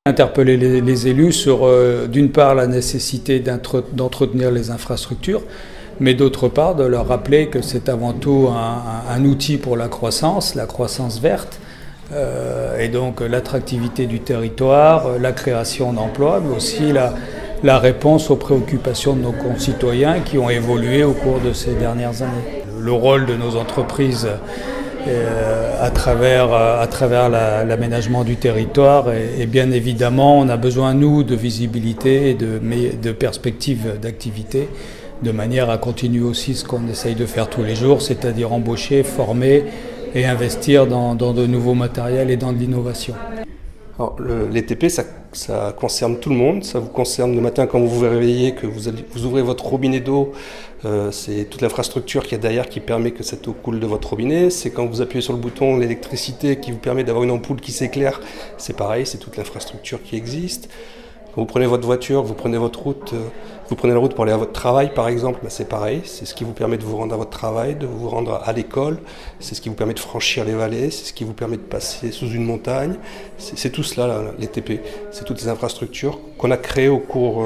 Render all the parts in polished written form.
Interpeller les élus sur, d'une part, la nécessité d'entretenir les infrastructures, mais d'autre part, de leur rappeler que c'est avant tout un outil pour la croissance verte, et donc l'attractivité du territoire, la création d'emplois, mais aussi la réponse aux préoccupations de nos concitoyens qui ont évolué au cours de ces dernières années. Le rôle de nos entreprises à travers l'aménagement du territoire et bien évidemment on a besoin nous de visibilité et de perspectives d'activité de manière à continuer aussi ce qu'on essaye de faire tous les jours, c'est-à-dire embaucher, former et investir dans de nouveaux matériels et dans de l'innovation. Alors, les TP, ça concerne tout le monde. Ça vous concerne le matin quand vous vous réveillez, que vous ouvrez votre robinet d'eau. C'est toute l'infrastructure qu'il y a derrière qui permet que cette eau coule de votre robinet. C'est quand vous appuyez sur le bouton, l'électricité qui vous permet d'avoir une ampoule qui s'éclaire. C'est pareil, c'est toute l'infrastructure qui existe. Quand vous prenez votre voiture, vous prenez votre route, vous prenez la route pour aller à votre travail par exemple, ben c'est pareil, c'est ce qui vous permet de vous rendre à votre travail, de vous rendre à l'école, c'est ce qui vous permet de franchir les vallées, c'est ce qui vous permet de passer sous une montagne, c'est tout cela, là, les TP, c'est toutes les infrastructures qu'on a créées au cours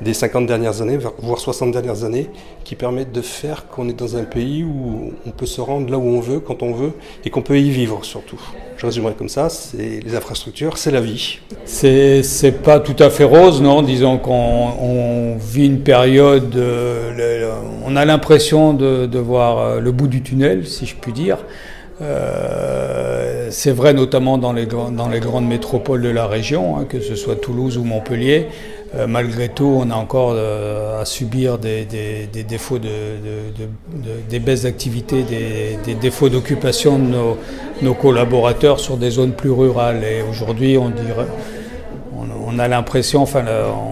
des 50 dernières années, voire 60 dernières années, qui permettent de faire qu'on est dans un pays où on peut se rendre là où on veut, quand on veut, et qu'on peut y vivre surtout. Je résumerai comme ça, c'est les infrastructures, c'est la vie. C'est pas tout à fait rose, non. Disons qu'on vit une période, on a l'impression de voir le bout du tunnel, si je puis dire. C'est vrai notamment dans les grandes métropoles de la région, hein, que ce soit Toulouse ou Montpellier. Malgré tout, on a encore à subir des défauts des baisses d'activité, des défauts d'occupation de nos collaborateurs sur des zones plus rurales. Et aujourd'hui, on a l'impression, enfin,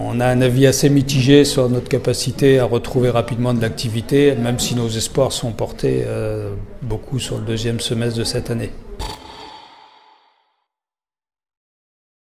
on a un avis assez mitigé sur notre capacité à retrouver rapidement de l'activité, même si nos espoirs sont portés beaucoup sur le deuxième semestre de cette année.